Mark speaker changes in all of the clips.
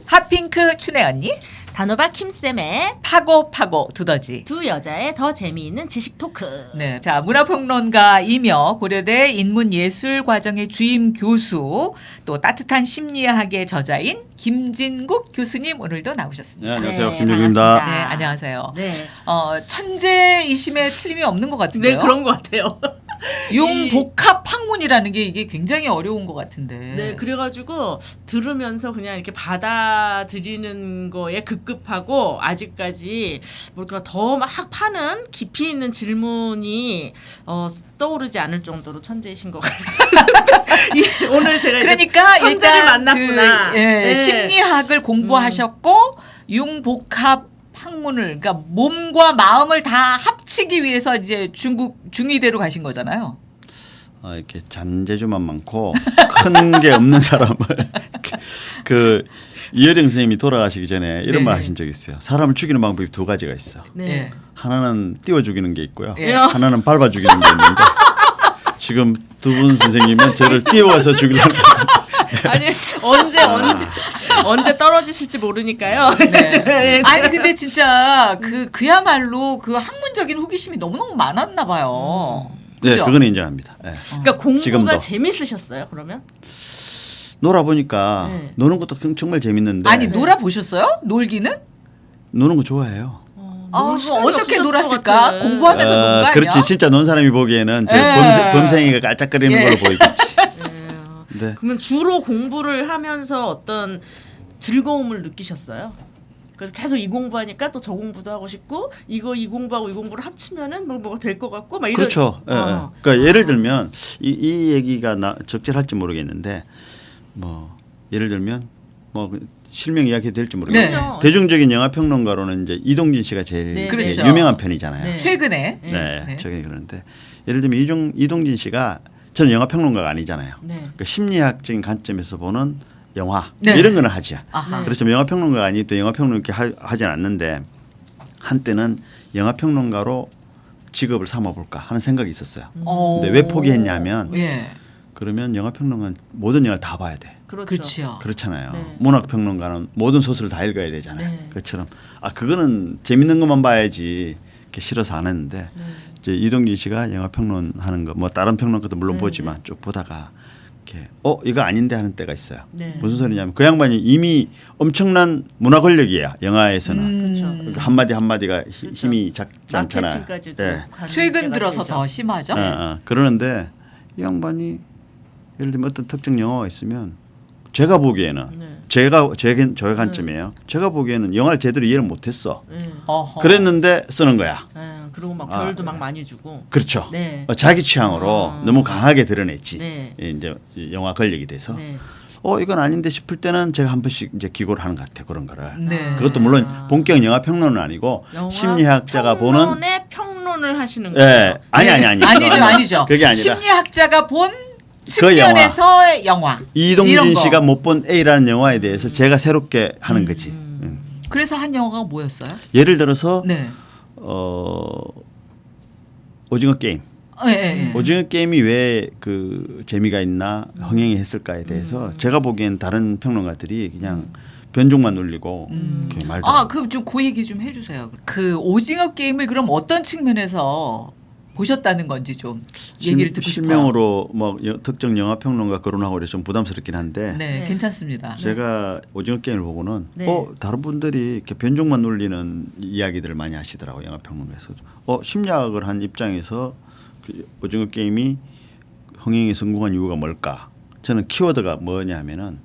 Speaker 1: 핫핑크 춘혜 언니,
Speaker 2: 단호박 킴쌤의
Speaker 1: 파고 두더지.
Speaker 2: 두 여자의 더 재미있는 지식 토크.
Speaker 1: 네, 자 문화평론가이며 고려대 인문예술과정의 주임 교수, 또 따뜻한 심리학의 저자인 김진국 교수님 오늘도 나오셨습니다.
Speaker 3: 네, 안녕하세요.
Speaker 2: 네,
Speaker 3: 김진국입니다.
Speaker 2: 반갑습니다.
Speaker 1: 네, 안녕하세요.
Speaker 2: 네,
Speaker 1: 천재이심에 틀림이 없는 것 같은데요.
Speaker 2: 네 그런 것 같아요.
Speaker 1: 융복합 학문이라는 게 이게 굉장히 어려운 것 같은데.
Speaker 2: 네, 그래가지고 들으면서 그냥 이렇게 받아들이는 거에 급급하고 아직까지 뭘까 더 막 파는 깊이 있는 질문이 떠오르지 않을 정도로 천재이신 것 같아요. 오늘 제가
Speaker 1: 그러니까
Speaker 2: 천재를
Speaker 1: 일단
Speaker 2: 만났구나.
Speaker 1: 네.
Speaker 2: 네.
Speaker 1: 심리학을 공부하셨고 융복합 학문을, 그러니까 몸과 마음을 다 합치기 위해서 이제 중의대로 가신 거잖아요.
Speaker 3: 이렇게 잔재주만 많고 큰 게 없는 사람을 그 이혜령 선생님이 돌아가시기 전에 이런
Speaker 1: 네.
Speaker 3: 말 하신 적이 있어요. 사람을 죽이는 방법이 두 가지가 있어.
Speaker 2: 네.
Speaker 3: 하나는 띄워 죽이는 게 있고요.
Speaker 1: 예.
Speaker 3: 하나는 밟아 죽이는 게 있는데 지금 두 분 선생님은 저를 띄워서 죽이려고.
Speaker 2: 아니 언제 떨어지실지 모르니까요.
Speaker 1: 네. 아니 근데 진짜 그야말로 그 학문적인 호기심이 너무너무 많았나 봐요.
Speaker 3: 네,
Speaker 1: 그죠?
Speaker 3: 그건 인정합니다. 네.
Speaker 2: 그러니까 공부가
Speaker 3: 지금도.
Speaker 2: 재밌으셨어요? 그러면?
Speaker 3: 놀아보니까
Speaker 2: 네.
Speaker 3: 노는 것도 정말 재밌는데
Speaker 1: 아니 놀아 보셨어요? 놀기는?
Speaker 3: 노는 거 좋아해요.
Speaker 1: 그럼 어떻게 놀았을까? 공부하면서 논 거 아니야?
Speaker 3: 그렇지. 진짜 논 사람이 보기에는 저
Speaker 1: 예.
Speaker 3: 범생이가 깔짝거리는
Speaker 1: 예.
Speaker 3: 걸로 보이겠지. 네.
Speaker 2: 그러면 주로 공부를 하면서 어떤 즐거움을 느끼셨어요? 그래서 계속 이 공부하니까 또 저 공부도 하고 싶고 이 공부하고 이 공부를 합치면은 뭐가 될 것 같고 막 이런.
Speaker 3: 그렇죠. 예, 예. 그러니까 예를 들면 이 얘기가 적절할지 모르겠는데 뭐 예를 들면 뭐 실명 이야기 될지 모르겠는데
Speaker 2: 네. 그렇죠.
Speaker 3: 대중적인 영화 평론가로는 이제 이동진 씨가 제일
Speaker 2: 네.
Speaker 3: 이렇게
Speaker 1: 그렇죠.
Speaker 3: 유명한 편이잖아요.
Speaker 2: 네.
Speaker 1: 최근에
Speaker 3: 네, 저게 그런데 예를 들면 이동진 씨가 저는 영화 평론가가 아니잖아요.
Speaker 2: 네.
Speaker 3: 그러니까 심리학적인 관점에서 보는 영화
Speaker 1: 네.
Speaker 3: 이런 거는 하죠.
Speaker 1: 아하.
Speaker 2: 네.
Speaker 3: 그렇죠. 영화 평론가가 아닐 때 영화 평론 이렇게 하진 않는데 한때는 영화 평론가로 직업을 삼아볼까 하는 생각이 있었어요. 근데 왜 포기했냐면
Speaker 1: 예.
Speaker 3: 그러면 영화 평론가는 모든 영화를 다 봐야 돼.
Speaker 2: 그렇죠.
Speaker 1: 그렇죠.
Speaker 3: 그렇잖아요.
Speaker 2: 네.
Speaker 3: 문학 평론가는 모든 소설을 다 읽어야 되잖아요.
Speaker 2: 네.
Speaker 3: 그것처럼 그거는 재밌는 것만 봐야지 이렇게 싫어서 안 했는데
Speaker 2: 네.
Speaker 3: 이제 이동진 씨가 영화 평론하는 거 뭐 다른 평론가도 물론
Speaker 2: 네,
Speaker 3: 보지만
Speaker 2: 네.
Speaker 3: 쭉 보다가 이렇게 이거 아닌데 하는 때가 있어요.
Speaker 2: 네.
Speaker 3: 무슨 소리냐면 그 양반이 이미 엄청난 문화 권력이에요. 영화에서는
Speaker 2: 그렇죠.
Speaker 3: 그러니까 한마디 한마디가
Speaker 2: 그렇죠.
Speaker 3: 힘이 작지 않잖아요.
Speaker 2: 마케팅까지도
Speaker 3: 네.
Speaker 2: 가는
Speaker 1: 최근
Speaker 2: 때가
Speaker 1: 들어서
Speaker 2: 되죠.
Speaker 1: 더 심하죠.
Speaker 3: 그러는데 이 양반이 예를 들면 어떤 특정 영화가 있으면 제가 보기에는
Speaker 2: 네.
Speaker 3: 저의 관점이에요. 제가 보기에는 영화를 제대로 이해를 못했어.
Speaker 2: 네.
Speaker 1: 어허.
Speaker 3: 그랬는데 쓰는 거야.
Speaker 2: 네. 그리고 막 별도 막 많이 주고.
Speaker 3: 그렇죠.
Speaker 2: 네.
Speaker 3: 자기 취향으로 너무 강하게 드러냈지.
Speaker 2: 네.
Speaker 3: 이제 영화 권력이 돼서
Speaker 2: 네.
Speaker 3: 이건 아닌데 싶을 때는 제가 한 번씩 이제 기고를 하는 것 같아요. 그런 거를.
Speaker 1: 네.
Speaker 3: 그것도 물론 본격 영화 평론은 아니고
Speaker 2: 영화
Speaker 3: 심리학자가 보는
Speaker 2: 평론의 평론을 하시는 거죠.
Speaker 3: 예. 아니.
Speaker 1: 아니죠.
Speaker 3: 그게 아니라
Speaker 1: 심리학자가 본
Speaker 3: 그
Speaker 1: 측면에서의 영화. 이런
Speaker 3: 이동진
Speaker 1: 거.
Speaker 3: 씨가 못 본 A라는 영화에 대해서 제가 새롭게 하는 거지.
Speaker 1: 그래서 한 영화가 뭐였어요?
Speaker 3: 예를 들어서
Speaker 1: 네.
Speaker 3: 오징어 게임.
Speaker 1: 예, 예, 예.
Speaker 3: 오징어 게임이 왜 그 재미가 있나 흥행이 했을까에 대해서 제가 보기엔 다른 평론가들이 그냥 변종만 놀리고 이렇게 말도
Speaker 1: 그럼 좀 그 얘기 좀 해주세요. 그 오징어 게임을 그럼 어떤 측면에서 보셨다는 건지 좀 얘기를 듣고 싶어요.
Speaker 3: 실명으로 뭐 특정 영화 평론가 거론하고 그래서 좀 부담스럽긴 한데
Speaker 1: 네,
Speaker 2: 네.
Speaker 1: 괜찮습니다.
Speaker 3: 제가 오징어 게임을 보고는
Speaker 2: 네.
Speaker 3: 다른 분들이 이렇게 변종만 놀리는 이야기들을 많이 하시더라고요. 영화 평론가에서 심리학을 한 입장에서 그 오징어 게임이 흥행에 성공한 이유가 뭘까? 저는 키워드가 뭐냐면은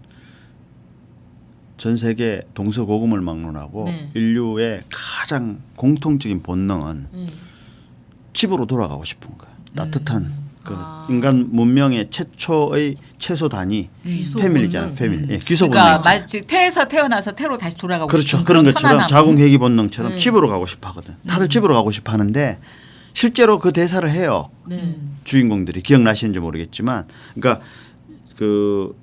Speaker 3: 전 세계 동서고금을 막론하고
Speaker 2: 네.
Speaker 3: 인류의 가장 공통적인 본능은 집으로 돌아가고 싶은 거예요. 따뜻한 그 인간 문명의 최초의 최소 단위
Speaker 2: 귀소
Speaker 3: 패밀리잖아요.
Speaker 2: 본능.
Speaker 3: 패밀리. 귀소
Speaker 1: 그러니까
Speaker 3: 본능.
Speaker 1: 마치 태에서 태어나서 태로 다시 돌아가고
Speaker 3: 그렇죠.
Speaker 1: 싶은
Speaker 3: 그런 것처럼
Speaker 1: 편안함.
Speaker 3: 자궁회귀 본능처럼
Speaker 2: 네.
Speaker 3: 집으로 가고 싶어 하거든. 다들 집으로 가고 싶어 하는데 실제로 그 대사를 해요.
Speaker 2: 네.
Speaker 3: 주인공들이 기억나시는지 모르겠지만 그러니까 그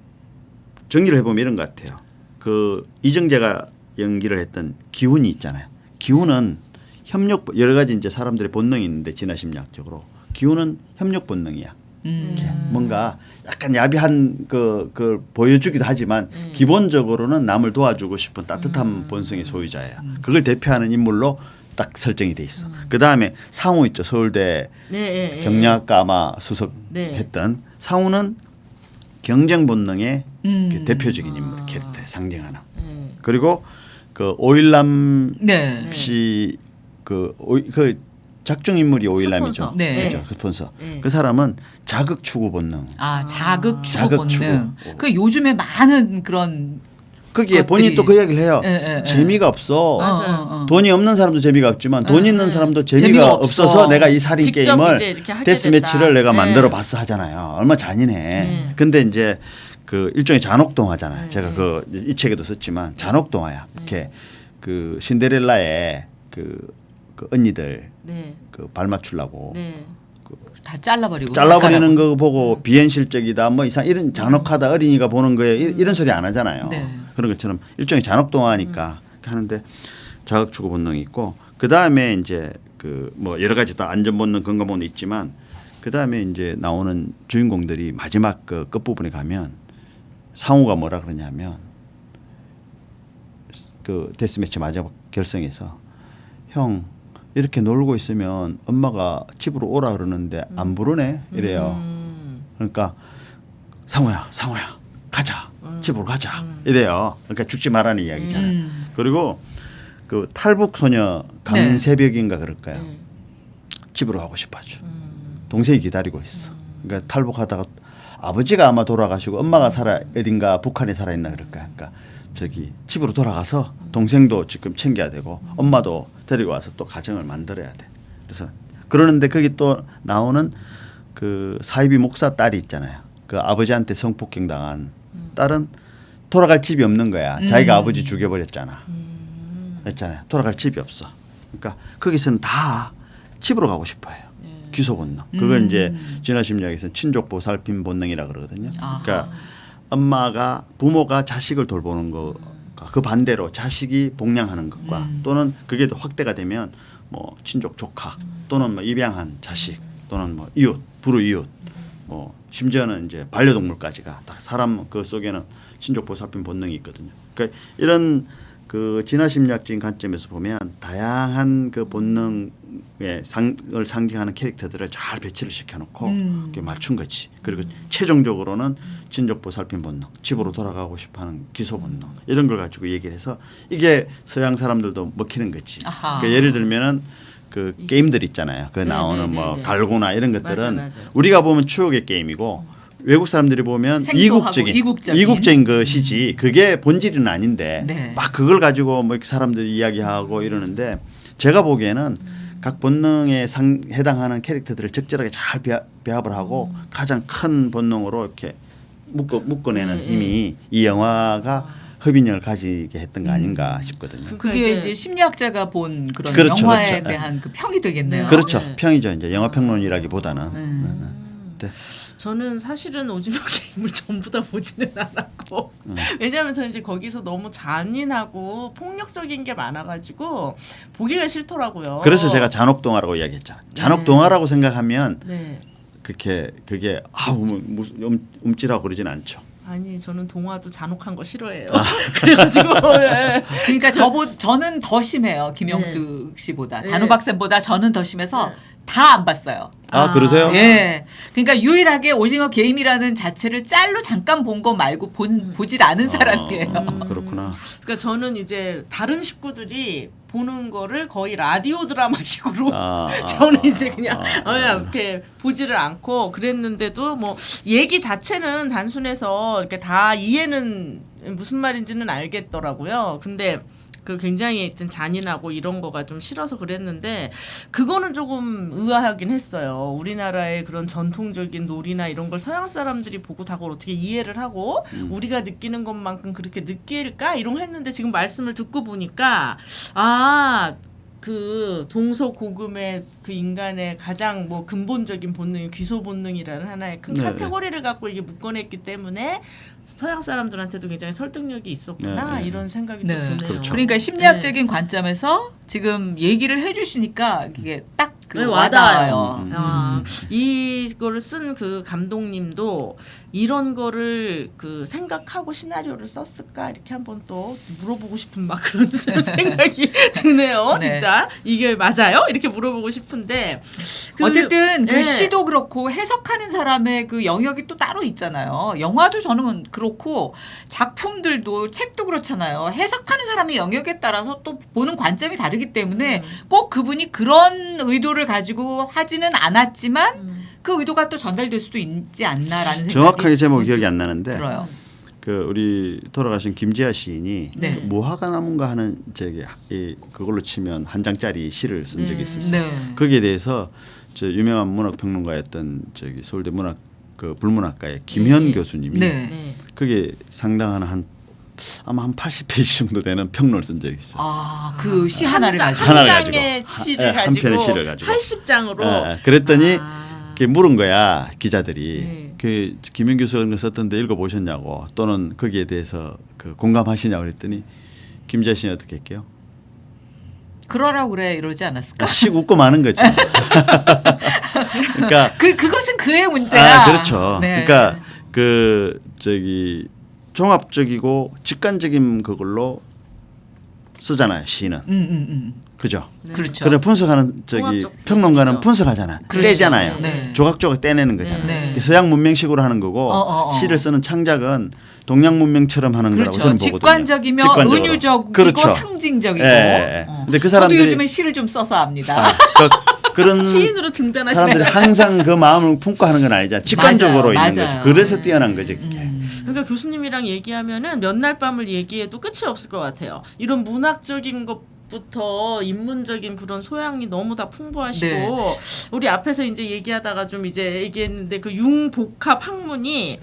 Speaker 3: 정리를 해보면 이런 것 같아요. 그 이정재가 연기를 했던 기훈이 있잖아요. 기훈은 협력 여러 가지 이제 사람들의 본능이 있는데 진화 심리학적으로 기훈은 협력 본능이야. 이렇게 뭔가 약간 야비한 그 보여주기도 하지만 기본적으로는 남을 도와주고 싶은 따뜻한 본성의 소유자예요. 그걸 대표하는 인물로 딱 설정이 돼 있어. 그 다음에 상우 있죠. 서울대 경영학과 아마 수석했던 상우는 경쟁 본능의 그 대표적인 인물 캐릭터 상징하는. 그리고 그 오일남
Speaker 1: 네.
Speaker 3: 씨 그 작중 인물이 오일남이죠.
Speaker 2: 스폰서.
Speaker 1: 네.
Speaker 3: 그렇죠. 스폰서. 그 사람은 자극 추구 본능.
Speaker 1: 아 자극 추구
Speaker 3: 자극
Speaker 1: 본능.
Speaker 3: 추구.
Speaker 1: 그 요즘에 많은 그런
Speaker 3: 거기에
Speaker 1: 것들이-
Speaker 3: 본인이 또 그 이야기를 해요.
Speaker 1: 예.
Speaker 3: 재미가 없어.
Speaker 2: 맞아요.
Speaker 3: 돈이 없는 사람도 재미가 없지만 돈 있는 사람도 재미가
Speaker 1: 재미가 없어.
Speaker 3: 없어서 내가 이 살인
Speaker 2: 직접
Speaker 3: 게임을
Speaker 2: 이제 이렇게 하게
Speaker 3: 데스매치를
Speaker 2: 됐다.
Speaker 3: 내가
Speaker 2: 네.
Speaker 3: 만들어 봤어 하잖아요. 얼마 잔인해. 근데 이제 그 일종의 잔혹동화잖아요. 제가 그 이 책에도 썼지만 잔혹동화야. 이렇게 그 신데렐라의 그 언니들
Speaker 2: 네.
Speaker 3: 그 발 맞추려고
Speaker 2: 네.
Speaker 1: 다 잘라버리고
Speaker 3: 잘라버리는 거 보고 비현실적이다 뭐 이상 이런 잔혹하다 어린이가 보는 거에 이런 소리 안 하잖아요.
Speaker 1: 네.
Speaker 3: 그런 것처럼 일종의 잔혹동화니까 하는데 자극 추구 본능이 있고 그 다음에 이제 그 뭐 여러 가지 다 안전 본능 건강 본능 있지만 그 다음에 이제 나오는 주인공들이 마지막 그 끝부분에 가면 상우가 뭐라 그러냐면 그 데스매치 마지막 결성에서 형 이렇게 놀고 있으면 엄마가 집으로 오라 그러는데 안 부르네 이래요. 그러니까 상우야 가자 집으로 가자 이래요. 그러니까 죽지 말라는 이야기잖아요. 그리고 그 탈북 소녀 강새벽인가 그럴까요? 집으로 가고 싶어하죠. 동생이 기다리고 있어. 그러니까 탈북하다가 아버지가 아마 돌아가시고 엄마가 살아 어딘가 북한에 살아 있나 그럴까요? 그러니까 저기 집으로 돌아가서 동생도 지금 챙겨야 되고 엄마도 데리고 와서 또 가정을 만들어야 돼. 그래서 그러는데 거기 또 나오는 그 사이비 목사 딸이 있잖아요. 그 아버지한테 성폭행 당한 딸은 돌아갈 집이 없는 거야. 자기가 아버지 죽여버렸잖아. 했잖아요. 돌아갈 집이 없어. 그러니까 거기서는 다 집으로 가고 싶어해요. 귀소 본능. 그걸 이제 진화 심리학에서는 친족 보살핌 본능이라 그러거든요. 그러니까 엄마가 부모가 자식을 돌보는 거, 그 반대로 자식이 복양하는 것과 또는 그게 더 확대가 되면 뭐 친족 조카 또는 뭐 입양한 자식 또는 뭐 이웃 불우 이웃 뭐 심지어는 이제 반려동물까지가 다 사람 그 속에는 친족 보살핌 본능이 있거든요. 그러니까 이런 그 진화 심리학적인 관점에서 보면 다양한 그 본능의 상을 상징하는 캐릭터들을 잘 배치를 시켜놓고 이렇게 맞춘 거지. 그리고 최종적으로는 친족 보살핌 본능, 집으로 돌아가고 싶어하는 기소 본능 이런 걸 가지고 얘기를 해서 이게 서양 사람들도 먹히는 거지. 그러니까 예를 들면은 그 게임들 있잖아요. 그 나오는 뭐 달고나 이런 것들은
Speaker 2: 맞아.
Speaker 3: 우리가 보면 추억의 게임이고. 외국 사람들이 보면
Speaker 1: 생소하고
Speaker 3: 이국적인 것이지 그게 본질은 아닌데
Speaker 1: 네.
Speaker 3: 막 그걸 가지고 뭐 이렇게 사람들이 이야기하고 이러는데 제가 보기에는 각 본능에 해당하는 캐릭터들을 적절하게 잘 배합을 하고 가장 큰 본능으로 이렇게 묶어내는 힘이 이 영화가 흡인력을 가지게 했던 거 아닌가 싶거든요.
Speaker 1: 그게 이제 심리학자가 본 그런
Speaker 3: 그렇죠,
Speaker 1: 영화에
Speaker 3: 그렇죠.
Speaker 1: 대한 그 평이 되겠네요.
Speaker 3: 그렇죠.
Speaker 2: 네.
Speaker 3: 평이죠. 이제 영화 평론이라기보다는. 네.
Speaker 2: 저는 사실은 오징어 게임을 전부 다 보지는 않았고 왜냐하면 저는 이제 거기서 너무 잔인하고 폭력적인 게 많아가지고 보기가 싫더라고요.
Speaker 3: 그래서 제가 잔혹동화라고 이야기했잖아요. 잔혹동화라고 생각하면
Speaker 2: 네.
Speaker 3: 그게 무슨 움찔하고 그러진 않죠.
Speaker 2: 아니 저는 동화도 잔혹한 거 싫어해요. 그래가지고
Speaker 1: 그러니까 저는 더 심해요. 김영숙 씨보다
Speaker 2: 네.
Speaker 1: 단호박쌤보다 저는 더 심해서
Speaker 2: 네.
Speaker 1: 다 안 봤어요.
Speaker 3: 아, 그러세요?
Speaker 1: 예. 그러니까 유일하게 오징어 게임이라는 자체를 짤로 잠깐 본 거 말고 보질 않은 사람이에요.
Speaker 3: 그렇구나.
Speaker 2: 그러니까 저는 이제 다른 식구들이 보는 거를 거의 라디오 드라마식으로 저는 이제 그냥 이렇게 보지를 않고 그랬는데도 뭐 얘기 자체는 단순해서 이렇게 다 이해는 무슨 말인지는 알겠더라고요. 근데 그 굉장히 하여튼 잔인하고 이런 거가 좀 싫어서 그랬는데 그거는 조금 의아하긴 했어요. 우리나라의 그런 전통적인 놀이나 이런 걸 서양 사람들이 보고 다 그걸 어떻게 이해를 하고 우리가 느끼는 것만큼 그렇게 느낄까 이런 거 했는데 지금 말씀을 듣고 보니까 그 동서고금의 그 인간의 가장 뭐 근본적인 본능이 귀소 본능이라는 하나의 큰 카테고리를 갖고 이게 묶어냈기 때문에 서양 사람들한테도 굉장히 설득력이 있었구나 이런 생각이 또 드네요.
Speaker 3: 그렇죠.
Speaker 1: 그러니까 심리학적인 관점에서 지금 얘기를 해주시니까 이게 딱 그
Speaker 2: 네,
Speaker 1: 와닿아요.
Speaker 2: 이거를 쓴 그 감독님도 이런 거를 그 생각하고 시나리오를 썼을까 이렇게 한번 또 물어보고 싶은 막 그런 생각이 드네요.
Speaker 1: 네.
Speaker 2: 진짜 이게 맞아요? 이렇게 물어보고 싶은데
Speaker 1: 어쨌든 그
Speaker 2: 네.
Speaker 1: 시도 그렇고 해석하는 사람의 그 영역이 또 따로 있잖아요. 영화도 저는 그렇고 작품들도 책도 그렇잖아요. 해석하는 사람의 영역에 따라서 또 보는 관점이 다르기 때문에 꼭 그분이 그런 의도를 가지고 하지는 않았지만 그 의도가 또 전달될 수도 있지 않나라는 생각이
Speaker 3: 정확하게 제목 기억이 안 나는데
Speaker 1: 들어요.
Speaker 3: 그 우리 돌아가신 김지아 시인이
Speaker 1: 네.
Speaker 3: 무화과 나무인가 하는 그걸로 치면 한 장짜리 시를 쓴 적이 있었어요.
Speaker 1: 네.
Speaker 3: 거기에 대해서 저 유명한 문학 평론가였던 저기 서울대 문학 그 불문학과의 김현
Speaker 2: 네.
Speaker 3: 교수님이
Speaker 1: 네.
Speaker 2: 네.
Speaker 3: 그게 상당한 아마 한 80페이지 정도 되는 평론을 쓴 적이 있어요.
Speaker 1: 아, 그 시 하나를 가지고.
Speaker 3: 하나를
Speaker 2: 한 장의
Speaker 3: 가지고.
Speaker 2: 시를
Speaker 3: 한
Speaker 2: 가지고
Speaker 3: 편의 시를 가지고.
Speaker 2: 80장으로
Speaker 3: 그랬더니 이렇게 물은 거야 기자들이.
Speaker 2: 네.
Speaker 3: 그 김현 교수가 썼던데 읽어보셨냐고 또는 거기에 대해서 그 공감하시냐고 그랬더니 김지아 씨는 어떻게 할게요?
Speaker 1: 그러라고 그래 이러지 않았을까?
Speaker 3: 씩 웃고 마는 거죠. 그러니까
Speaker 1: 그것은 그의 문제야.
Speaker 3: 그렇죠.
Speaker 1: 네.
Speaker 3: 그러니까 그 저기 종합적이고 직관적인 그걸로 쓰잖아요. 시는. 그죠?
Speaker 2: 네.
Speaker 1: 그렇죠.
Speaker 3: 그래 분석하는 저기
Speaker 2: 종합적
Speaker 3: 평론가는
Speaker 2: 분석이죠.
Speaker 3: 분석하잖아.
Speaker 1: 그렇죠.
Speaker 3: 떼잖아요.
Speaker 1: 네.
Speaker 3: 조각조각 떼내는 거잖아요.
Speaker 1: 네.
Speaker 3: 서양 문명식으로 하는 거고 시를 쓰는 창작은 동양 문명처럼 하는 거라고
Speaker 1: 그렇죠.
Speaker 3: 저는 보거든요.
Speaker 1: 직관적이며
Speaker 3: 직관적으로.
Speaker 1: 은유적이고
Speaker 3: 그렇죠.
Speaker 1: 상징적이고.
Speaker 3: 예. 근데 그
Speaker 1: 저도
Speaker 3: 사람들이
Speaker 1: 요즘에 시를 좀 써서 압니다.
Speaker 3: 그런
Speaker 2: 시인으로 등단하시네.
Speaker 3: 사람들이 항상 그 마음을 품고 하는 건 아니잖아. 직관적으로
Speaker 1: 맞아요.
Speaker 3: 있는
Speaker 1: 맞아요.
Speaker 3: 거죠. 그래서 뛰어난 거죠. 그게.
Speaker 2: 그러니까 교수님이랑 얘기하면은 몇 날 밤을 얘기해도 끝이 없을 것 같아요. 이런 문학적인 것부터 인문적인 그런 소양이 너무 다 풍부하시고
Speaker 1: 네.
Speaker 2: 우리 앞에서 이제 얘기하다가 좀 이제 얘기했는데 그 융복합 학문이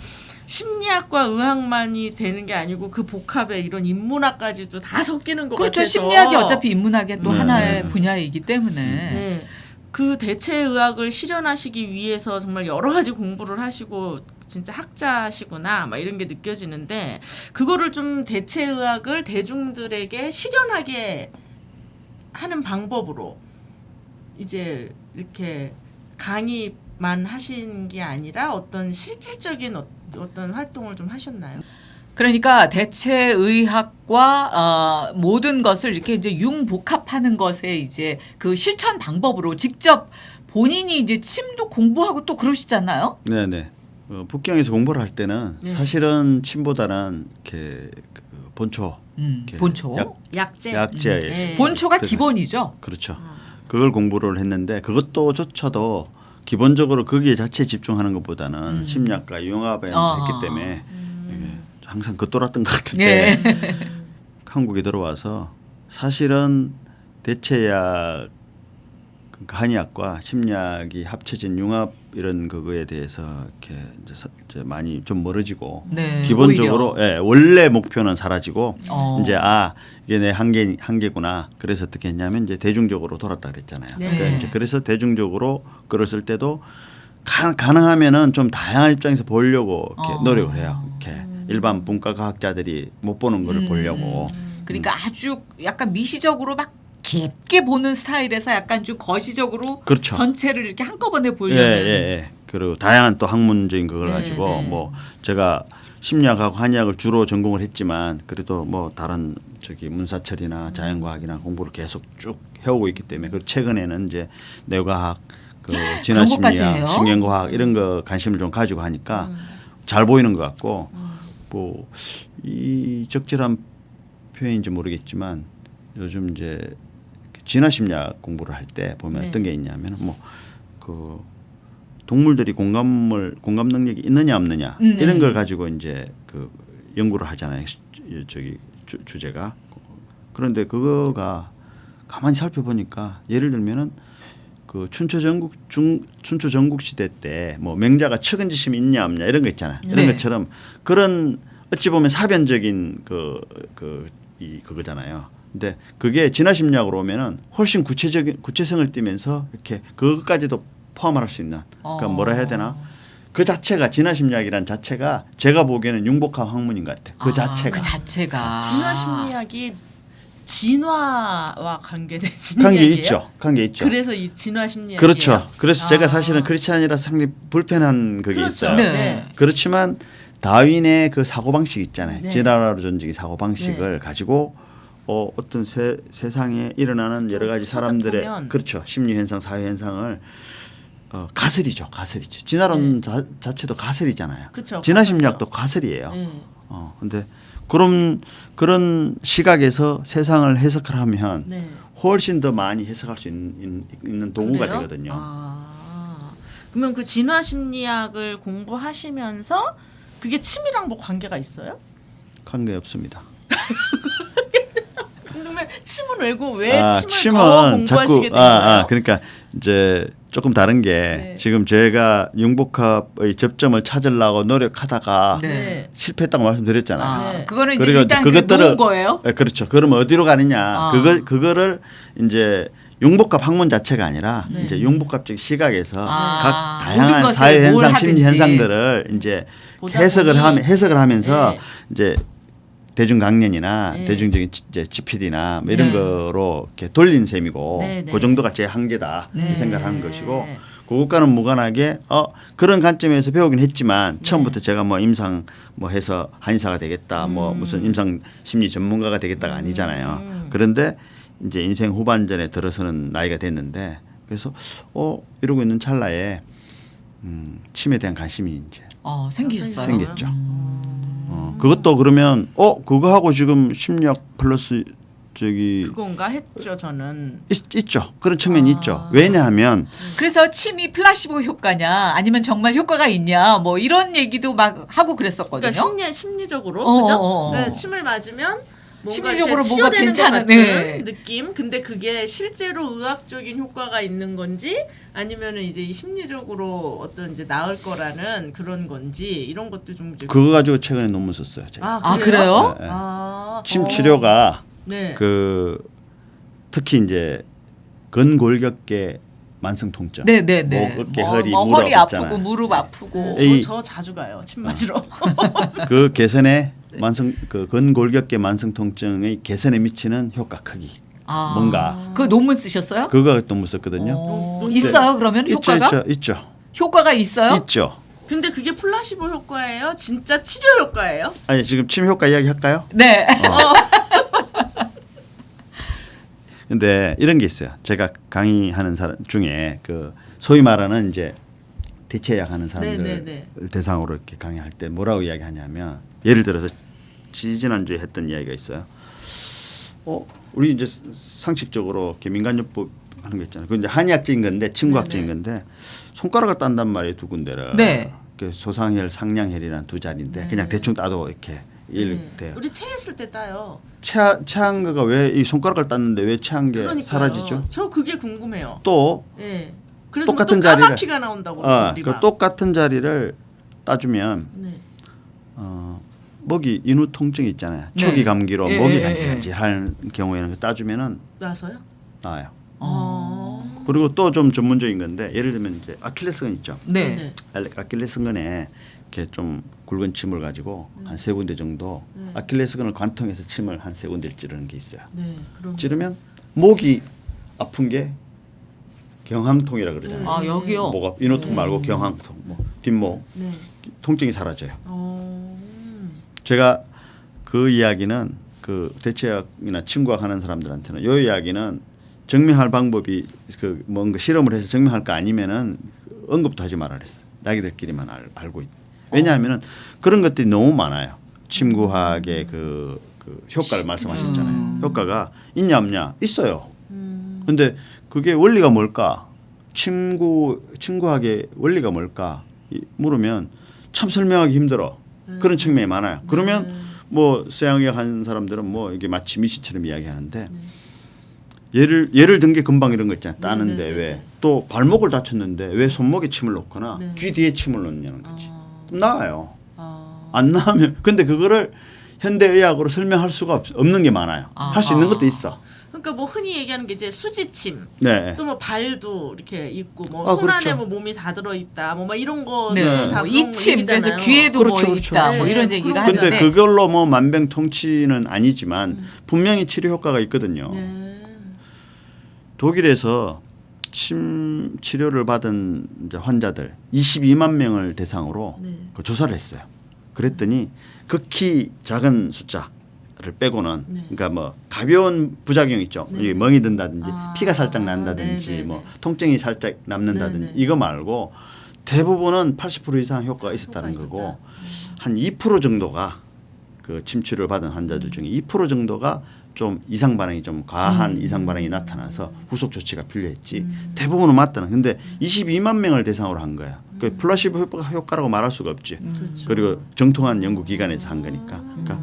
Speaker 2: 심리학과 의학만이 되는 게 아니고 그 복합에 이런 인문학까지도 다 섞이는 것
Speaker 1: 그렇죠.
Speaker 2: 같아서
Speaker 1: 심리학이 어차피 인문학의 또
Speaker 3: 네.
Speaker 1: 하나의 분야이기 때문에.
Speaker 2: 네. 그 대체의학을 실현하시기 위해서 정말 여러 가지 공부를 하시고 진짜 학자시구나 막 이런 게 느껴지는데 그거를 좀 대체의학을 대중들에게 실현하게 하는 방법으로 이제 이렇게 강의만 하신 게 아니라 어떤 실질적인 어떤 활동을 좀 하셨나요?
Speaker 1: 그러니까 대체의학과 모든 것을 이렇게 이제 융복합하는 것에 이제 그 실천 방법으로 직접 본인이 이제 침도 공부하고 또 그러시잖아요.
Speaker 3: 네네. 북경에서 공부를 할 때는
Speaker 2: 네.
Speaker 3: 사실은 침보다는 이렇게 그 본초, 이렇게
Speaker 1: 본초.
Speaker 2: 약재.
Speaker 3: 약재.
Speaker 2: 네.
Speaker 1: 본초가
Speaker 3: 그래서-
Speaker 1: 기본이죠.
Speaker 3: 그렇죠. 그걸 공부를 했는데 그것도조차도 기본적으로 거기에 자체에 집중하는 것보다는 심리학과 융합에 했기 때문에 항상 겉돌았던 것 같은데
Speaker 1: 네.
Speaker 3: 한국에 들어와서 사실은 대체약 한의학과 심리학이 합쳐진 융합 이런 그거에 대해서 이렇게 이제 많이 좀 멀어지고
Speaker 1: 네,
Speaker 3: 기본적으로
Speaker 1: 오히려.
Speaker 3: 원래 목표는 사라지고
Speaker 1: 이제
Speaker 3: 이게 내 한계구나. 그래서 어떻게 했냐면 이제 대중적으로 돌았다 그랬잖아요.
Speaker 2: 네.
Speaker 3: 그러니까 이제 그래서 대중적으로 글을 쓸 때도 가능하면은 좀 다양한 입장에서 보려고 이렇게 노력을 해요. 이렇게 일반 분과 과학자들이 못 보는 거를 보려고.
Speaker 1: 그러니까 아주 약간 미시적으로 막 깊게 보는 스타일에서 약간 좀 거시적으로
Speaker 3: 그렇죠.
Speaker 1: 전체를 이렇게 한꺼번에
Speaker 3: 예,
Speaker 1: 보려는.
Speaker 3: 예. 그리고 다양한 또 학문적인 그걸
Speaker 2: 네,
Speaker 3: 가지고
Speaker 2: 네.
Speaker 3: 뭐 제가 심리학하고 한의학을 주로 전공을 했지만 그래도 뭐 다른 저기 문사철이나 자연과학이나 공부를 계속 쭉 해오고 있기 때문에 그 최근에는 이제 뇌과학, 그
Speaker 1: 것까지 해요?
Speaker 3: 진화심리학, 신경과학 이런 거 관심을 좀 가지고 하니까 잘 보이는 것 같고 뭐 이 적절한 표현인지 모르겠지만 요즘 이제 진화심리학 공부를 할 때 보면
Speaker 2: 네.
Speaker 3: 어떤 게 있냐면 뭐 그 동물들이 공감 능력이 있느냐 없느냐 이런 걸 가지고 이제 그 연구를 하잖아요. 저기 주제가. 그런데 그거가 가만히 살펴보니까 예를 들면은 그 춘추 전국 시대 때 뭐 맹자가 측은지심이 있냐 없냐 이런 거 있잖아요. 이런
Speaker 1: 네.
Speaker 3: 것처럼 그런 어찌 보면 사변적인 그거잖아요. 근데 그게 진화심리학으로 오면은 훨씬 구체성을 띠면서 이렇게 그것까지도 포함을 할 수 있는 그러니까 뭐라 해야 되나 그 자체가 진화심리학이란 자체가 제가 보기에는 융복합 학문인 것 같아요. 그 자체가.
Speaker 1: 그 자체가.
Speaker 2: 진화심리학이 진화와 관계된
Speaker 3: 관계
Speaker 2: 심리학이에요?
Speaker 3: 있죠. 관계 있죠.
Speaker 2: 그래서 이 진화 심리학이에요.
Speaker 3: 그렇죠. 그래서
Speaker 2: 아.
Speaker 3: 제가 사실은 크리스찬이라서 상당히 불편한 그게
Speaker 2: 그렇죠.
Speaker 3: 있어요.
Speaker 1: 네.
Speaker 3: 그렇지만 다윈의 그 사고 방식 있잖아요.
Speaker 2: 네.
Speaker 3: 진화론적인 사고 방식을 가지고 어떤 세상에 일어나는 여러 가지 사람들의
Speaker 2: 보면.
Speaker 3: 그렇죠. 심리 현상, 사회 현상을 가설이죠. 진화론 자체도 가설이잖아요.
Speaker 2: 그쵸,
Speaker 3: 진화
Speaker 2: 가설이죠.
Speaker 3: 심리학도 가설이에요.
Speaker 2: 네.
Speaker 3: 근데 그런 시각에서 세상을 해석을 하면
Speaker 2: 네.
Speaker 3: 훨씬 더 많이 해석할 수 있는 도구가
Speaker 2: 그래요?
Speaker 3: 되거든요.
Speaker 2: 그러면 그 진화 심리학을 공부하시면서 그게 침이랑 뭐 관계가 있어요?
Speaker 3: 관계 없습니다.
Speaker 2: 그러면 침은 왜 침을 더 공부하시게
Speaker 3: 자꾸
Speaker 2: 된 거예요?
Speaker 3: 그러니까 이제 조금 다른 게
Speaker 2: 네.
Speaker 3: 지금 제가 융복합의 접점을 찾으려고 노력하다가
Speaker 1: 네.
Speaker 3: 실패했다고 말씀드렸잖아요.
Speaker 2: 네.
Speaker 1: 그거는 이제
Speaker 3: 그리고
Speaker 1: 일단
Speaker 3: 그것들을-
Speaker 1: 모은 거예요.
Speaker 3: 네, 그렇죠. 그러면 어디로 가느냐?
Speaker 1: 아.
Speaker 3: 그거를 이제 융복합 학문 자체가 아니라
Speaker 2: 네.
Speaker 3: 이제 융복합적 시각에서
Speaker 1: 아,
Speaker 3: 각
Speaker 1: 모든
Speaker 3: 다양한
Speaker 1: 것을
Speaker 3: 사회
Speaker 1: 뭘
Speaker 3: 현상, 심리
Speaker 1: 하든지.
Speaker 3: 현상들을 이제
Speaker 2: 보다
Speaker 3: 해석을
Speaker 2: 보니.
Speaker 3: 하면서
Speaker 2: 네.
Speaker 3: 이제 대중 강연이나
Speaker 2: 네.
Speaker 3: 대중적인 이제 GPD나 뭐 이런
Speaker 1: 네.
Speaker 3: 거로 이렇게 돌린 셈이고
Speaker 2: 네, 네.
Speaker 3: 그 정도가 제 한계다
Speaker 2: 네.
Speaker 3: 이 생각을 하는 것이고 그것과는 무관하게 그런 관점에서 배우긴 했지만 처음부터 제가 뭐 임상 뭐 해서 한의사가 되겠다 뭐 무슨 임상 심리 전문가가 되겠다가 아니잖아요. 그런데 이제 인생 후반전에 들어서는 나이가 됐는데 그래서 이러고 있는 찰나에 침에 대한 관심이 이제
Speaker 1: 생기셨어요.
Speaker 3: 생겼죠. 그것도 그러면 그거 하고 지금 심리학 플러스
Speaker 2: 그건가 했죠 저는.
Speaker 3: 있죠. 그런 측면이 있죠. 왜냐하면
Speaker 1: 그래서 침이 플라시보 효과냐 아니면 정말 효과가 있냐 뭐 이런 얘기도 막 하고 그랬었거든요.
Speaker 2: 그러니까 심리적으로
Speaker 1: 어,
Speaker 2: 그죠?
Speaker 1: 어, 어.
Speaker 2: 네, 침을 맞으면 뭔가
Speaker 1: 심리적으로
Speaker 2: 이렇게
Speaker 1: 뭔가
Speaker 2: 치유되는
Speaker 1: 괜찮은,
Speaker 2: 것 같은
Speaker 1: 네.
Speaker 2: 느낌. 근데 그게 실제로 의학적인 효과가 있는 건지 아니면은 이제 이 심리적으로 어떤 이제 나을 거라는 그런 건지 이런 것도 좀 이제
Speaker 3: 그거 가지고 최근에 논문 썼어요. 제가.
Speaker 1: 아, 그래요?
Speaker 3: 네, 네.
Speaker 2: 아,
Speaker 3: 침 치료가
Speaker 2: 네.
Speaker 3: 특히 이제 근골격계 만성 통증,
Speaker 1: 네네네.
Speaker 3: 목, 어깨, 허리, 무릎
Speaker 1: 허리
Speaker 3: 있잖아요.
Speaker 1: 아프고 무릎 아프고.
Speaker 2: 저 자주 가요 침 맞으러.
Speaker 3: 그 개선에 근골격계 만성 통증의 개선에 미치는 효과 크기 뭔가
Speaker 1: 그 논문 쓰셨어요?
Speaker 3: 그거 논문 썼거든요.
Speaker 1: 있어요 그러면 효과가?
Speaker 3: 있죠.
Speaker 1: 효과가 있어요?
Speaker 3: 있죠.
Speaker 2: 근데 그게 플라시보 효과예요? 진짜 치료 효과예요?
Speaker 3: 아니 지금 침 효과 이야기 할까요?
Speaker 1: 네.
Speaker 3: 근데 이런 게 있어요. 제가 강의하는 사람 중에 그 소위 말하는 이제 대체약 하는 사람들
Speaker 2: 네.
Speaker 3: 대상으로 이렇게 강의할 때 뭐라고 이야기하냐면 예를 들어서 지난주에 했던 이야기가 있어요. 우리 이제 상식적으로 이렇게 민간요법 하는 거 있잖아요. 그 이제 한의학적인 건데 침구학적인 건데 손가락을 딴단 말이에요 두 군데를.
Speaker 1: 네.
Speaker 3: 소상혈, 상냥혈이라는 두 자리인데 그냥 대충 따도 이렇게 돼요.
Speaker 2: 우리 체했을 때 따요.
Speaker 3: 체한 거가 왜 이 손가락을 땄는데 왜 체한 게
Speaker 2: 그러니까요.
Speaker 3: 사라지죠?
Speaker 2: 저 그게 궁금해요.
Speaker 3: 또
Speaker 2: 예. 그래서
Speaker 3: 똑같은
Speaker 2: 또
Speaker 3: 자리를-
Speaker 2: 까마피가 나온다고
Speaker 3: 그 똑같은 자리를 따주면
Speaker 2: 네.
Speaker 3: 목이 인후 통증이 있잖아요.
Speaker 1: 네.
Speaker 3: 초기 감기로
Speaker 1: 예,
Speaker 3: 목이
Speaker 1: 예,
Speaker 3: 간질간질할 경우에는 그 따주면은
Speaker 2: 나서요?
Speaker 3: 나아요.
Speaker 2: 그리고
Speaker 3: 그리고 또 좀 전문적인 건데 예를 들면 이제 아킬레스건 있죠.
Speaker 1: 네.
Speaker 3: 아킬레스건에 이렇게 좀 굵은 침을 가지고 한 세 군데 정도 아킬레스건을 관통해서 침을 한 세 군데를 찌르는 게 있어요.
Speaker 2: 네. 그럼
Speaker 3: 찌르면 목이 아픈 게 경항통이라 그러잖아요.
Speaker 1: 아 여기요.
Speaker 3: 뭐가 인후통 말고 경항통, 뭐 뒷목
Speaker 2: 네.
Speaker 3: 통증이 사라져요. 제가 그 이야기는 그 대체학이나 침구학 하는 사람들한테는 이 이야기는 증명할 방법이 그 뭔가 실험을 해서 증명할 거 아니면은 언급도 하지 말아 그랬어요. 자기들끼리만 알고 있. 왜냐하면은 그런 것들이 너무 많아요. 침구학의 그 효과를 말씀하셨잖아요. 효과가 있냐 없냐 있어요. 근데 그게 원리가 뭘까? 침구학의 원리가 뭘까? 물으면 참 설명하기 힘들어. 그런 측면이 많아요. 그러면 뭐 서양의학 하는 사람들은 뭐 이게 마치 미시처럼 이야기하는데 예를 든 게 금방 이런 거 있잖아요. 따는데 왜 또 발목을 다쳤는데 왜 손목에 침을 놓거나 귀 뒤에 침을 놓냐는 거지. 그럼 나아요. 안 나으면 근데 그거를 현대의학으로 설명할 수가 없는 게 많아요. 할 수 있는 것도 있어.
Speaker 2: 그러니까 뭐 흔히 얘기하는 게 이제 수지침,
Speaker 3: 네.
Speaker 2: 또 뭐 발도 이렇게 있고 뭐
Speaker 3: 아,
Speaker 2: 손 안에
Speaker 3: 그렇죠.
Speaker 2: 뭐 몸이 다 들어 있다, 뭐 막 이런 거
Speaker 1: 네.
Speaker 2: 다
Speaker 1: 뭐
Speaker 2: 그런
Speaker 1: 이침
Speaker 2: 얘기잖아요.
Speaker 1: 그래서 귀에도
Speaker 3: 그렇죠,
Speaker 1: 뭐
Speaker 3: 그렇죠.
Speaker 1: 있다 뭐
Speaker 2: 네,
Speaker 1: 이런 얘기가
Speaker 2: 그런
Speaker 3: 근데
Speaker 1: 하는데
Speaker 3: 그걸로 뭐 만병통치는 아니지만 분명히 치료 효과가 있거든요.
Speaker 2: 네.
Speaker 3: 독일에서 침 치료를 받은 이제 환자들 22만 명을 대상으로
Speaker 2: 네.
Speaker 3: 그 조사를 했어요. 그랬더니 극히 작은 숫자를 빼고는
Speaker 2: 네.
Speaker 3: 그러니까 뭐 가벼운 부작용 있죠.
Speaker 2: 네.
Speaker 3: 이게 멍이 든다든지
Speaker 2: 아,
Speaker 3: 피가 살짝 난다든지
Speaker 2: 네, 네,
Speaker 3: 뭐
Speaker 2: 네.
Speaker 3: 통증이 살짝 남는다든지
Speaker 2: 네, 네.
Speaker 3: 이거 말고 대부분은 80% 이상 효과가 있었다는
Speaker 2: 효과가
Speaker 3: 거고
Speaker 2: 있었다.
Speaker 3: 한 2% 정도가 그 침 치료를 받은 환자들 중에 2% 정도가 좀 이상 반응이 좀 과한 이상 반응이 나타나서 후속 조치가 필요했지 대부분은 맞다는. 근데 22만 명을 대상으로 한 거야. 그 플라시보 효과라고 말할 수가 없지.
Speaker 2: 그렇죠.
Speaker 3: 그리고 정통한 연구 기관에서 한 거니까. 그러니까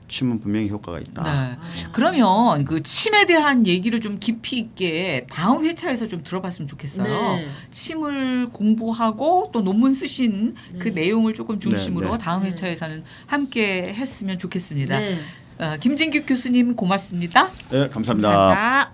Speaker 3: 침은 분명히 효과가 있다.
Speaker 1: 네. 그러면 그 침에 대한 얘기를 좀 깊이 있게 다음 회차에서 좀 들어봤으면 좋겠어요.
Speaker 2: 네.
Speaker 1: 침을 공부하고 또 논문 쓰신 그
Speaker 2: 네.
Speaker 1: 내용을 조금 중심으로
Speaker 3: 네, 네.
Speaker 1: 다음
Speaker 2: 네.
Speaker 1: 회차에서는 함께 했으면 좋겠습니다.
Speaker 2: 네.
Speaker 1: 김진규 교수님 고맙습니다.
Speaker 3: 네, 감사합니다.
Speaker 2: 감사합니다.